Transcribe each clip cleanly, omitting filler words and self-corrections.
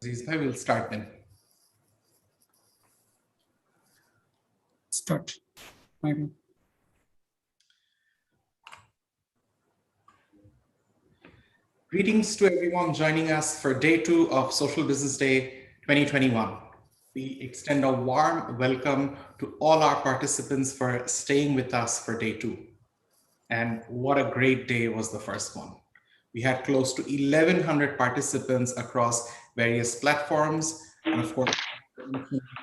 I will start then. Start. Maybe. Greetings to everyone joining us for day 2 of Social Business Day 2021. We extend a warm welcome to all our participants for staying with us for day 2. And what a great day was the first one. We had close to 1,100 participants across various platforms, and of course,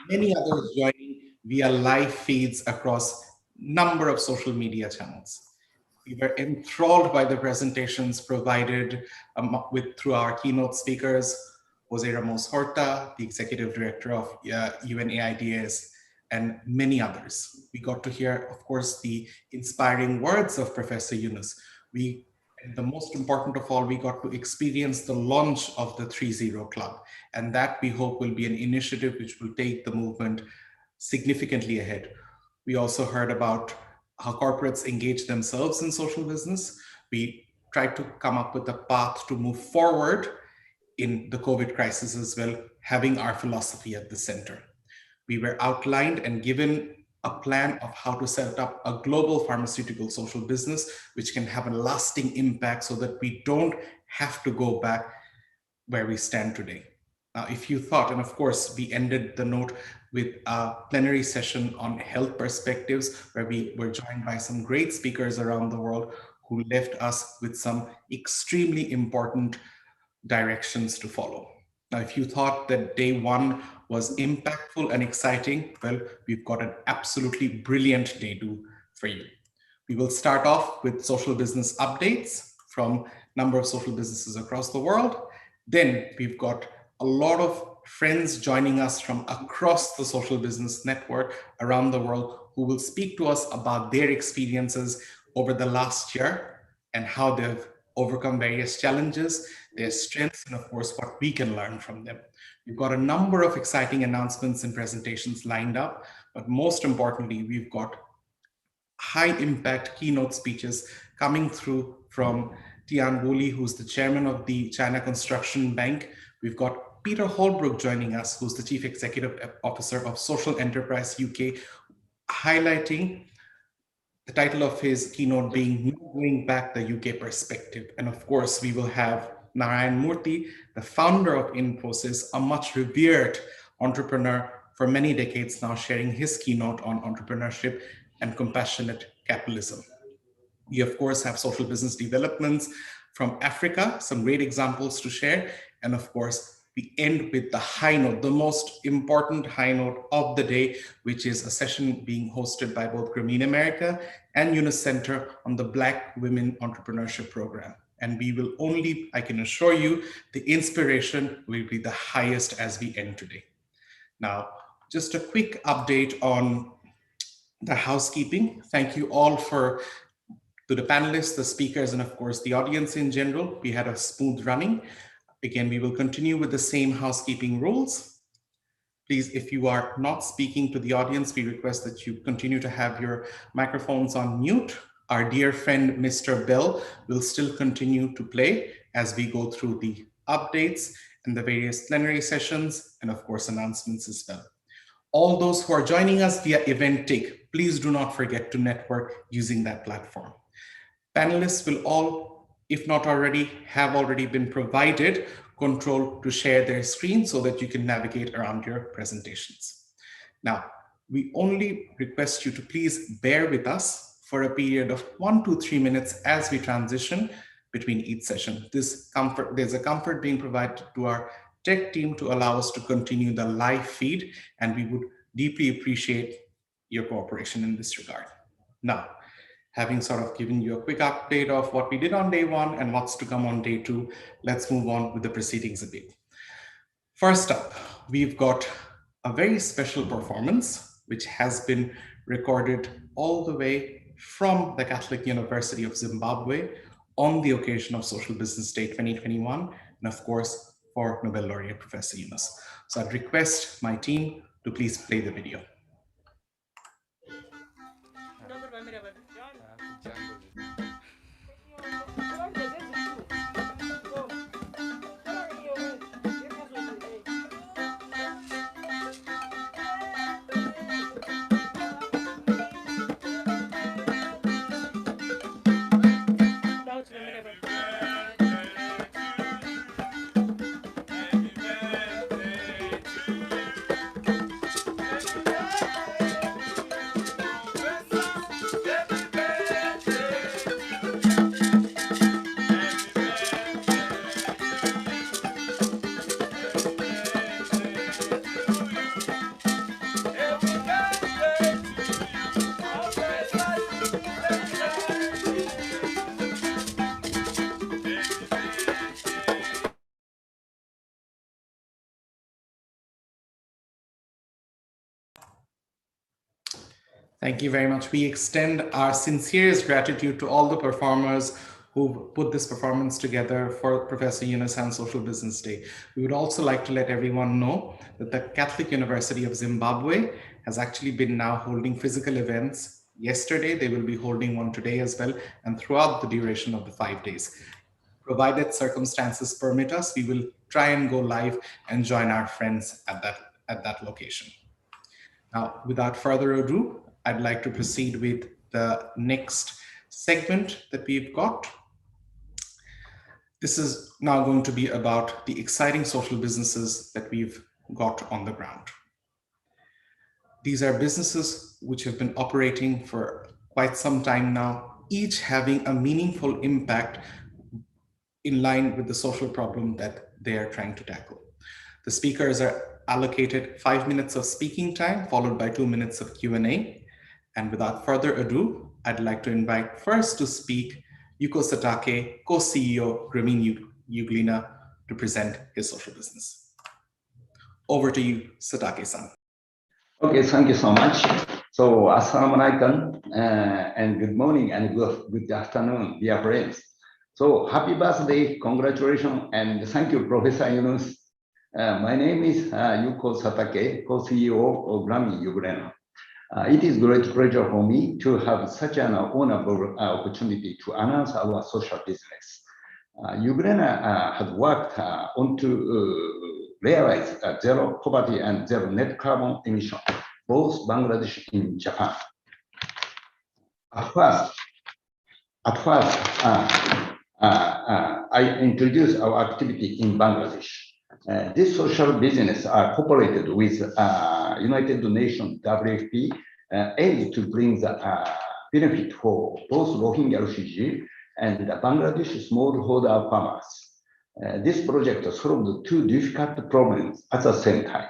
many others joining via live feeds across number of social media channels. We were enthralled by the presentations provided through our keynote speakers, Jose Ramos Horta, the Executive Director of UNAIDS, and many others. We got to hear, of course, the inspiring words of Professor Yunus. And the most important of all, we got to experience the launch of the 3-0 Club. And that we hope will be an initiative which will take the movement significantly ahead. We also heard about how corporates engage themselves in social business. We tried to come up with a path to move forward in the COVID crisis as well, having our philosophy at the center. We were outlined and given a plan of how to set up a global pharmaceutical social business, which can have a lasting impact so that we don't have to go back where we stand today. Now, if you thought, and of course, we ended the note with a plenary session on health perspectives, where we were joined by some great speakers around the world who left us with some extremely important directions to follow. Now, if you thought that day 1 was impactful and exciting, well, we've got an absolutely brilliant day 2 for you. We will start off with social business updates from a number of social businesses across the world. Then we've got a lot of friends joining us from across the social business network around the world who will speak to us about their experiences over the last year and how they've overcome various challenges, their strengths, and of course, what we can learn from them. We've got a number of exciting announcements and presentations lined up, but most importantly, we've got high impact keynote speeches coming through from Tian Woolley, who's the chairman of the China Construction Bank. We've got Peter Holbrook joining us, who's the Chief Executive Officer of Social Enterprise UK, highlighting the title of his keynote being Going Back the UK Perspective. And of course, we will have Narayan Murthy, the founder of Infosys, a much revered entrepreneur for many decades now, sharing his keynote on entrepreneurship and compassionate capitalism. We, of course, have social business developments from Africa, some great examples to share. And of course, we end with the high note, the most important high note of the day, which is a session being hosted by both Grameen America and Yunus Center on the Black Women Entrepreneurship Program. And we will only, I can assure you, the inspiration will be the highest as we end today. Now, just a quick update on the housekeeping. Thank you all to the panelists, the speakers, and of course, the audience in general. We had a smooth running. Again, we will continue with the same housekeeping rules. Please, if you are not speaking to the audience, we request that you continue to have your microphones on mute. Our dear friend, Mr. Bell, will still continue to play as we go through the updates and the various plenary sessions, and of course, announcements as well. All those who are joining us via Eventic, please do not forget to network using that platform. Panelists will all, if not already, have already been provided control to share their screen so that you can navigate around your presentations. Now, we only request you to please bear with us for a period of 1 to 3 minutes as we transition between each session. There's a comfort being provided to our tech team to allow us to continue the live feed, and we would deeply appreciate your cooperation in this regard. Now, having sort of given you a quick update of what we did on day 1 and what's to come on day 2, let's move on with the proceedings a bit. First up, we've got a very special performance, which has been recorded all the way from the Catholic University of Zimbabwe on the occasion of Social Business Day 2021, and of course, for Nobel laureate Professor Yunus. So I'd request my team to please play the video. Thank you very much. We extend our sincerest gratitude to all the performers who put this performance together for Professor Yunusan Social Business Day. We would also like to let everyone know that the Catholic University of Zimbabwe has actually been now holding physical events. Yesterday, they will be holding one today as well, and throughout the duration of the 5 days. Provided circumstances permit us, we will try and go live and join our friends at that location. Now, without further ado, I'd like to proceed with the next segment that we've got. This is now going to be about the exciting social businesses that we've got on the ground. These are businesses which have been operating for quite some time now, each having a meaningful impact in line with the social problem that they are trying to tackle. The speakers are allocated 5 minutes of speaking time, followed by 2 minutes of Q&A. And without further ado, I'd like to invite first to speak Yuko Satake, co-CEO Grameen Uglina, to present his social business. Over to you, Satake-san. Okay, thank you so much. So, assalamu alaikum, and good morning and good afternoon, dear friends. So, happy birthday, congratulations, and thank you, Professor Yunus. My name is Yuko Satake, co-CEO of Grameen Uglina. It is a great pleasure for me to have such an honorable opportunity to announce our social business. Uglina has worked on to realize zero poverty and zero net carbon emission, both Bangladesh and Japan. At first, I introduced our activity in Bangladesh. This social business are cooperated with United Nations WFP, aims to bring the benefit for both Rohingya refugees and Bangladesh smallholder farmers. This project solved two difficult problems at the same time.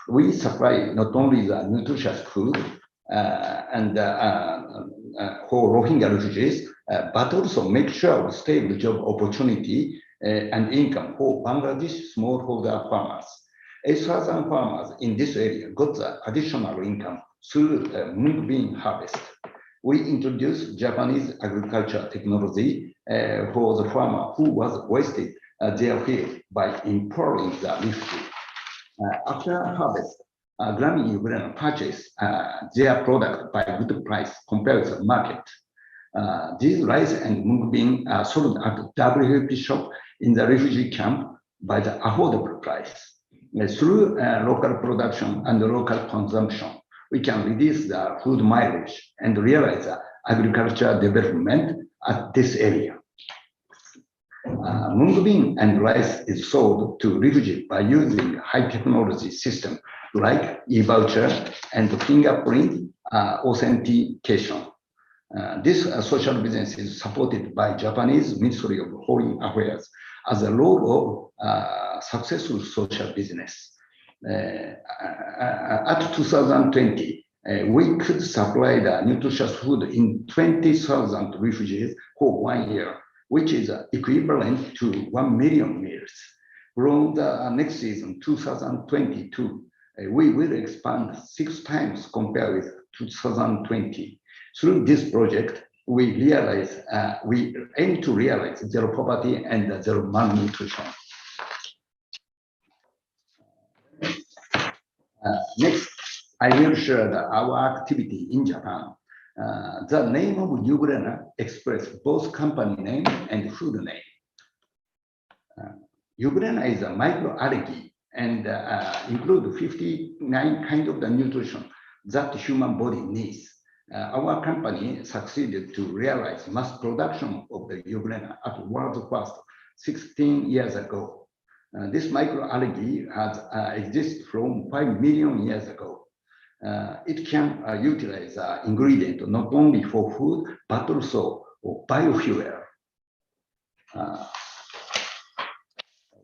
We supply not only the nutritious food for Rohingya refugees, but also make sure stable job opportunity and income for Bangladesh smallholder farmers. 8,000 farmers in this area got the additional income through mung bean harvest. We introduced Japanese agriculture technology for the farmer who was wasted their field by empowering the refugee. After harvest, Grameen Uglina purchased their product by good price compared to the market. These rice and mung bean are sold at WFP shop in the refugee camp by the affordable price. Through local production and local consumption, we can reduce the food mileage and realize agriculture development at this area. Mung bean and rice is sold to refugees by using high technology system like e-voucher and fingerprint authentication. This social business is supported by Japanese Ministry of Foreign Affairs as a role of successful social business. At 2020, we could supply the nutritious food in 20,000 refugees for 1 year, which is equivalent to 1 million meals. From the next season, 2022, we will expand 6 times compared with 2020. Through this project, we aim to realize zero poverty and zero malnutrition. Next, I will share our activity in Japan. The name of Uglina expresses both company name and food name. Uglina is a microalgae and include 59 kinds of the nutrition that human body needs. Our company succeeded to realize mass production of the Uglina at world first 16 years ago. This microalgae has existed from 5 million years ago. It can utilize ingredient not only for food, but also for biofuel.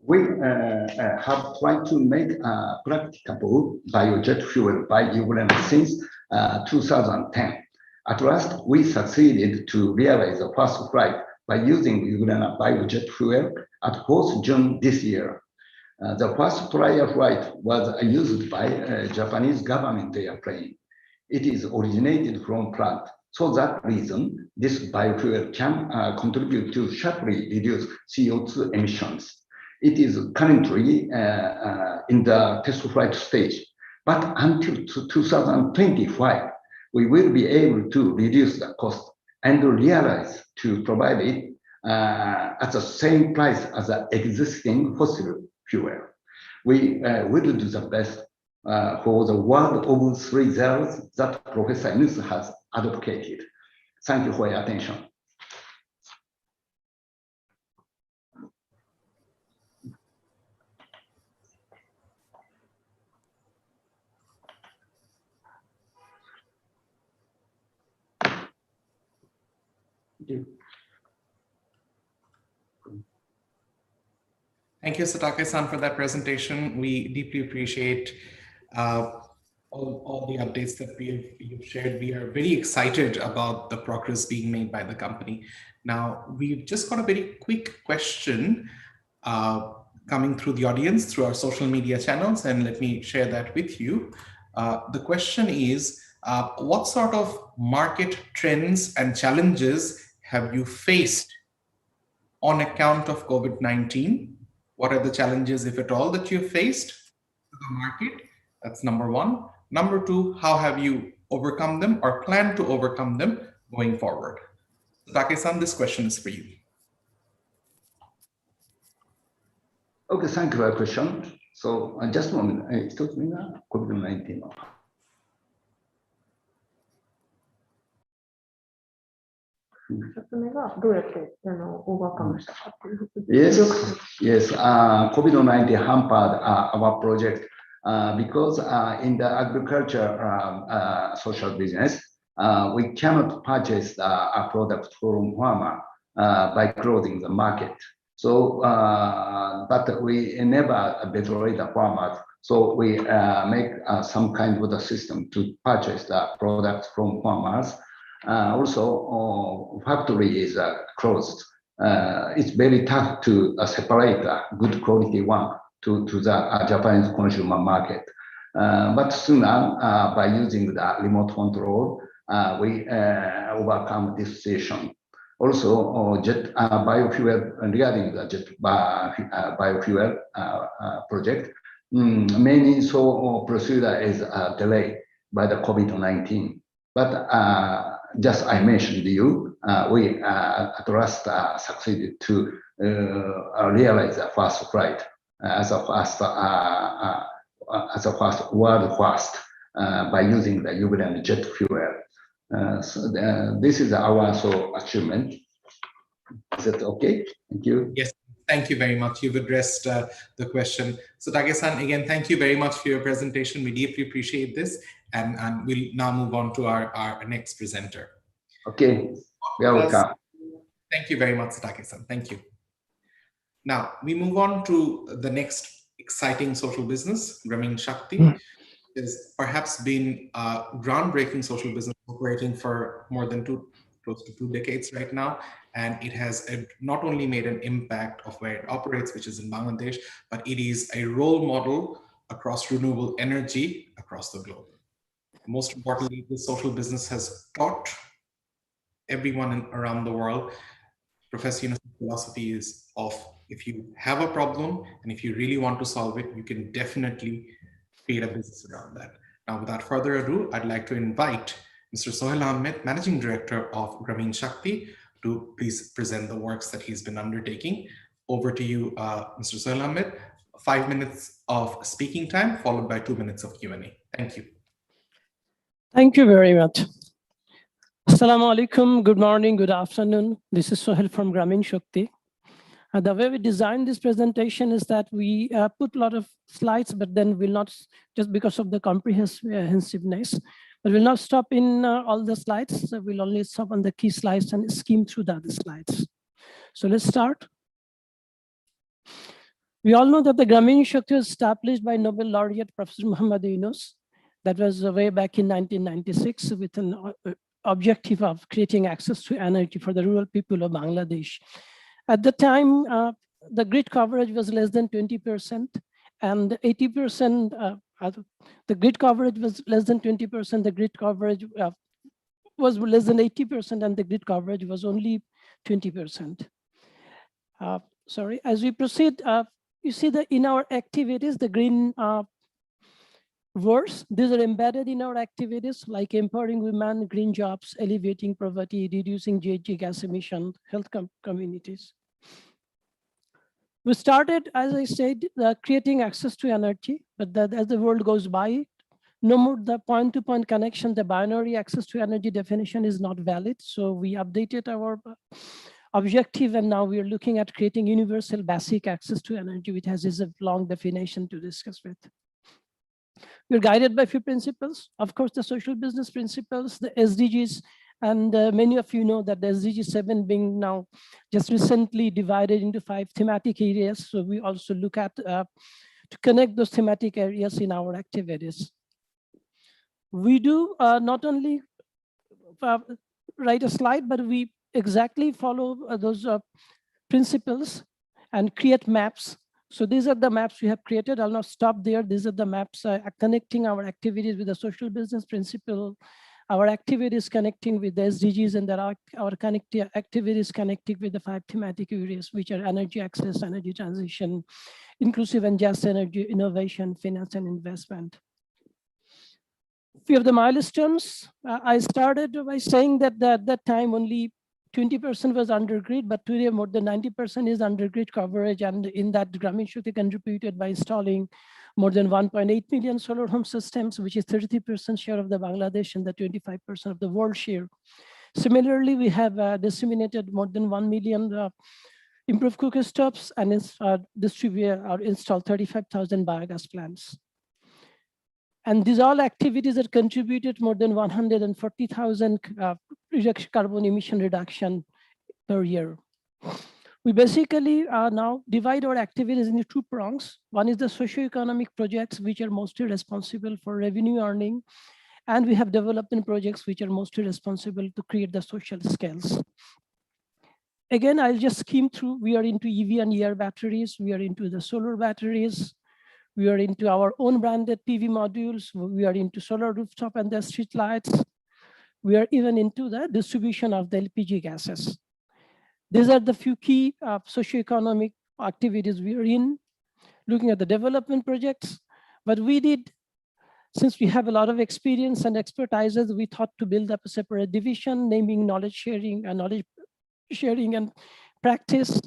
We have tried to make practicable biojet fuel by Uglina since 2010. At last, we succeeded to realize the first flight by using Uglina biojet fuel at 4th June this year. The first trial flight was used by a Japanese government airplane. It is originated from plant. So that reason, this biofuel can contribute to sharply reduce CO2 emissions. It is currently in the test flight stage, but until 2025, we will be able to reduce the cost and realize to provide it at the same price as the existing fossil fuel. We will do the best for the world of 3 zeros that Professor Inus has advocated. Thank you for your attention. Thank you, Satake-san, for that presentation. We deeply appreciate all the updates that you've shared. We are very excited about the progress being made by the company. Now, we've just got a very quick question coming through the audience through our social media channels, and let me share that with you. The question is, what sort of market trends and challenges have you faced on account of COVID-19? What are the challenges, if at all, that you've faced to the market? That's number one. Number two, how have you overcome them or plan to overcome them going forward? Take-san, this question is for you. Okay, thank you for your question. So just a moment. COVID-19. Yes, COVID-19 hampered our project because in the agriculture social business, we cannot purchase a product from farmer by closing the market. So, but we never betray the farmers. So we make some kind of a system to purchase the products from farmers. Also, factory is closed. It's very tough to separate a good quality one to the Japanese consumer market. But soon by using the remote control, we overcome this situation. Also, jet biofuel, regarding the jet biofuel project, many so procedure is delayed by the COVID-19. But just I mentioned to you, we at last succeeded to realize the first flight as a first world first by using the Ugandan jet fuel. So this is our achievement. Is that okay? Thank you. Yes, thank you very much. You've addressed the question. So Take-san, again, thank you very much for your presentation. We deeply appreciate this. And we'll now move on to our next presenter. Okay, welcome. Thank you very much, Take-san. Thank you. Now, we move on to the next exciting social business, Grameen Shakti. Has perhaps been a groundbreaking social business operating for more than close to 2 decades right now. And it has not only made an impact of where it operates, which is in Bangladesh, but it is a role model across renewable energy across the globe. Most importantly, this social business has taught everyone around the world. Professor Yunus' philosophy is of, if you have a problem and if you really want to solve it, you can definitely create a business around that. Now, without further ado, I'd like to invite Mr. Sohail Ahmed, Managing Director of Grameen Shakti, to please present the works that he's been undertaking. Over to you, Mr. Sohail Ahmed. 5 minutes of speaking time, followed by 2 minutes of Q&A. Thank you. Thank you very much. Assalamu alaikum, good morning, good afternoon. This is Sohail from Grameen Shakti. The way we designed this presentation is that we put a lot of slides, but then we'll not, just because of the comprehensiveness, but we'll not stop in all the slides. So we'll only stop on the key slides and skim through the other slides. So let's start. We all know that the Grameen Shakti was established by Nobel laureate Professor Muhammad Yunus. That was way back in 1996 with an objective of creating access to energy for the rural people of Bangladesh. At the time, the grid coverage was less than 20%, and 80% The grid coverage was less than 20%. The grid coverage was less than 80%, and the grid coverage was only 20%. Sorry, as we proceed, you see that in our activities, the green words, these are embedded in our activities like empowering women, green jobs, alleviating poverty, reducing GHG gas emissions, health communities. We started, as I said, creating access to energy, but that as the world goes by, no more the point-to-point connection, the binary access to energy definition is not valid. So we updated our objective, and now we are looking at creating universal basic access to energy, which has a long definition to discuss with. We're guided by a few principles. Of course, the social business principles, the SDGs, and many of you know that the SDG 7 being now just recently divided into 5 thematic areas. So we also look at to connect those thematic areas in our activities. We do not only write a slide, but we exactly follow those principles and create maps. So these are the maps we have created. I'll not stop there. These are the maps connecting our activities with the social business principle, our activities connecting with the SDGs, and there are our activities connecting with the 5 thematic areas, which are energy access, energy transition, inclusive and just energy, innovation, finance, and investment. Few of the milestones. I started by saying that at that time only 20% was under grid, but today more than 90% is under grid coverage, and in that Gramin Shakti contributed by installing more than 1.8 million solar home systems, which is 33% share of the Bangladesh and the 25% of the world share. Similarly, we have disseminated more than 1 million improved cookstoves and distribute or installed 35,000 biogas plants. And these all activities that contributed more than 140,000 carbon emission reduction per year. We basically now divide our activities into 2 prongs. One is the socio-economic projects, which are mostly responsible for revenue earning. And we have development projects, which are mostly responsible to create the social skills. Again, I'll just skim through. We are into EV and ER batteries. We are into the solar batteries. We are into our own branded PV modules. We are into solar rooftop and the street lights. We are even into the distribution of the LPG gases. These are the few key socioeconomic activities we are in, looking at the development projects. But we did, since we have a lot of experience and expertises, we thought to build up a separate division, naming knowledge sharing and practice,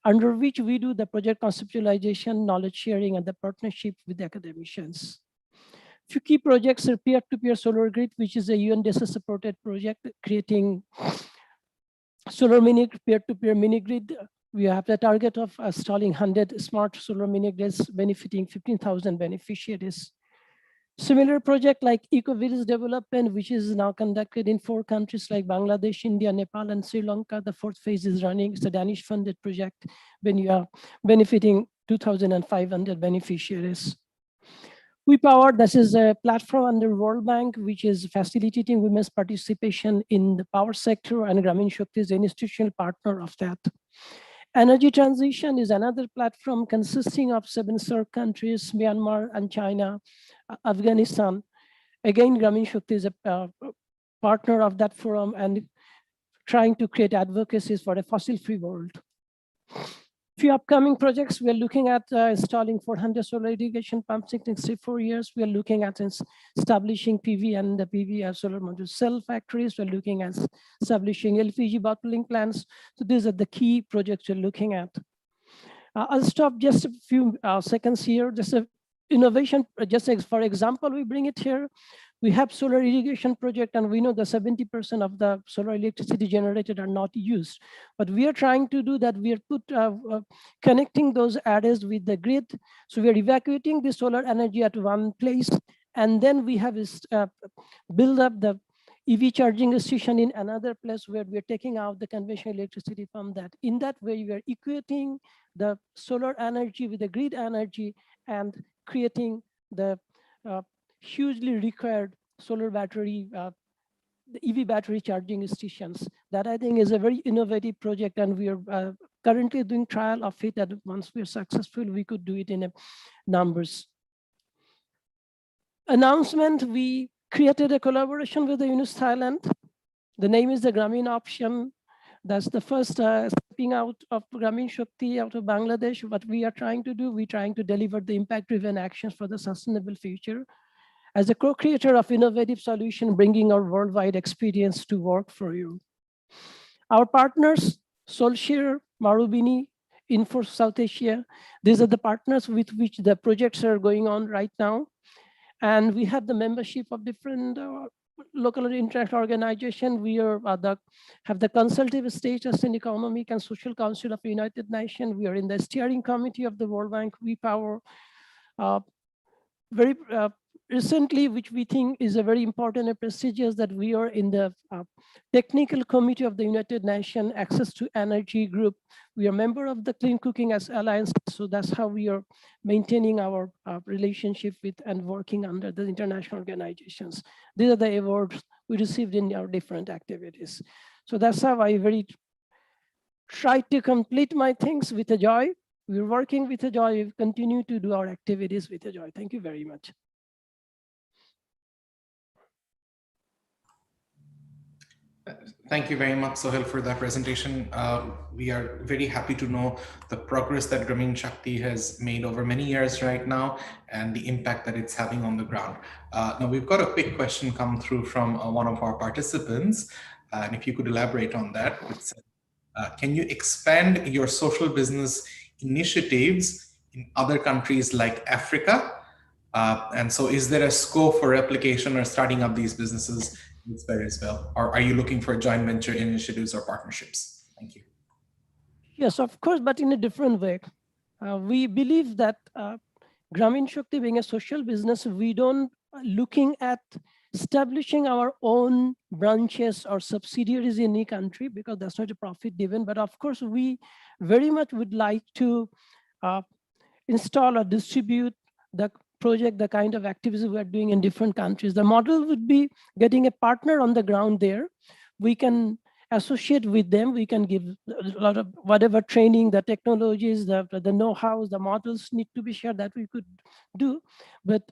under which we do the project conceptualization, knowledge sharing, and the partnership with the academicians. Few key projects are peer-to-peer solar grid, which is a UNDESA supported project creating solar peer-to-peer mini grid. We have the target of installing 100 smart solar mini grids benefiting 15,000 beneficiaries. Similar project like eco-village development, which is now conducted in 4 countries like Bangladesh, India, Nepal, and Sri Lanka. The 4th phase is running. It's a Danish funded project when you are benefiting 2,500 beneficiaries. We Power, this is a platform under World Bank, which is facilitating women's participation in the power sector, and Gramin Shakti is an institutional partner of that. Energy Transition is another platform consisting of 7 SAARC countries, Myanmar and China, Afghanistan. Again, Gramin Shakti is a partner of that forum and trying to create advocacies for a fossil-free world. Few upcoming projects, we are looking at installing 400 solar irrigation pumps in 4 years. We are looking at establishing PV and the PV solar module cell factories. We're looking at establishing LPG bottling plants. So these are the key projects we're looking at. I'll stop just a few seconds here. Just a innovation, just for example, we bring it here. We have solar irrigation project, and we know that 70% of the solar electricity generated are not used. But we are trying to do that. We are connecting those areas with the grid. So we are evacuating the solar energy at one place, and then we have build up the EV charging station in another place where we are taking out the conventional electricity from that. In that way, we are equating the solar energy with the grid energy and creating the hugely required solar battery, the EV battery charging stations. That I think is a very innovative project, and we are currently doing trial of it. And once we are successful, we could do it in numbers. announcement, we created a collaboration with the UNIS Thailand. The name is the Grameen Option. That's the first stepping out of Grameen Shakti out of Bangladesh. What we are trying to do, we're trying to deliver the impact-driven actions for the sustainable future. As a co-creator of innovative solution, bringing our worldwide experience to work for you. Our partners, Socio, Marubeni, Info South Asia, these are the partners with which the projects are going on right now. And we have the membership of different local and international organizations. We are have the consultative status in Economic and Social Council of the United Nations. We are in the steering committee of the World Bank. We power very recently, which we think is a very important and prestigious, that we are in the technical committee of the United Nations Access to Energy Group. We are member of the Clean Cooking as Alliance. So that's how we are maintaining our relationship with and working under the international organizations. These are the awards we received in our different activities. So that's how I very try to complete my things with a joy. We're working with a joy. We continue to do our activities with a joy. Thank you very much. Thank you very much, Sohail, for that presentation. We are very happy to know the progress that Grameen Shakti has made over many years right now and the impact that it's having on the ground. Now, we've got a quick question come through from one of our participants. And if you could elaborate on that, it's, can you expand your social business initiatives in other countries like Africa? And so is there a scope for replication or starting up these businesses there as well? Or are you looking for joint venture initiatives or partnerships? Thank you. Yes, of course, but in a different way. We believe that Grameen Shakti being a social business, we don't looking at establishing our own branches or subsidiaries in any country, because that's not a profit driven. But of course, we very much would like to install or distribute the project, the kind of activities we are doing in different countries. The model would be getting a partner on the ground there. We can associate with them. We can give a lot of whatever training, the technologies, the know-how, the models need to be shared, that we could do. But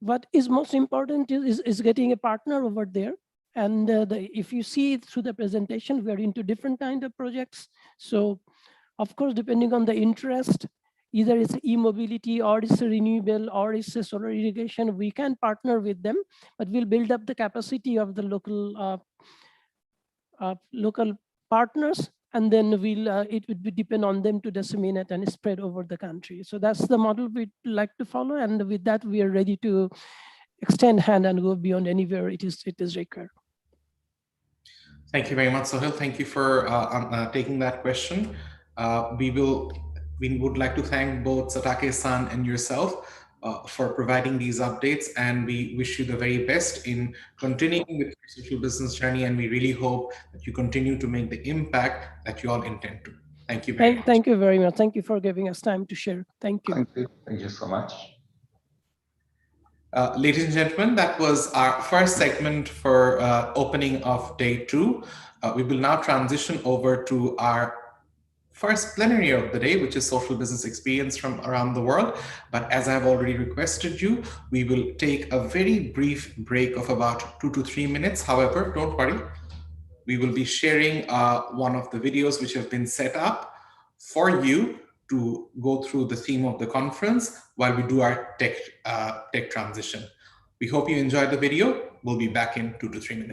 what is most important is getting a partner over there. And if you see through the presentation, we are into different kind of projects. So of course, depending on the interest, either it's e-mobility or it's a renewable or it's a solar irrigation, we can partner with them, but we'll build up the capacity of the local local partners, and then it would depend on them to disseminate and spread over the country. So that's the model we'd like to follow, and with that we are ready to extend hand and go beyond anywhere it is required. Thank you very much, Sohail. Thank you for taking that question. We would like to thank both Satake-san and yourself for providing these updates, and we wish you the very best in continuing with your social business journey, and we really hope that you continue to make the impact that you all intend to. Thank you very much. Thank you very much. Thank you for giving us time to share. Thank you. Thank you. Thank you so much. Ladies and gentlemen, that was our first segment for opening of day 2. We will now transition over to our first plenary of the day, which is social business experience from around the world. But as I've already requested you, we will take a very brief break of about 2 to 3 minutes. However, don't worry, we will be sharing one of the videos which have been set up for you to go through the theme of the conference while we do our tech transition. We hope you enjoyed the video. We'll be back in 2 to 3 minutes.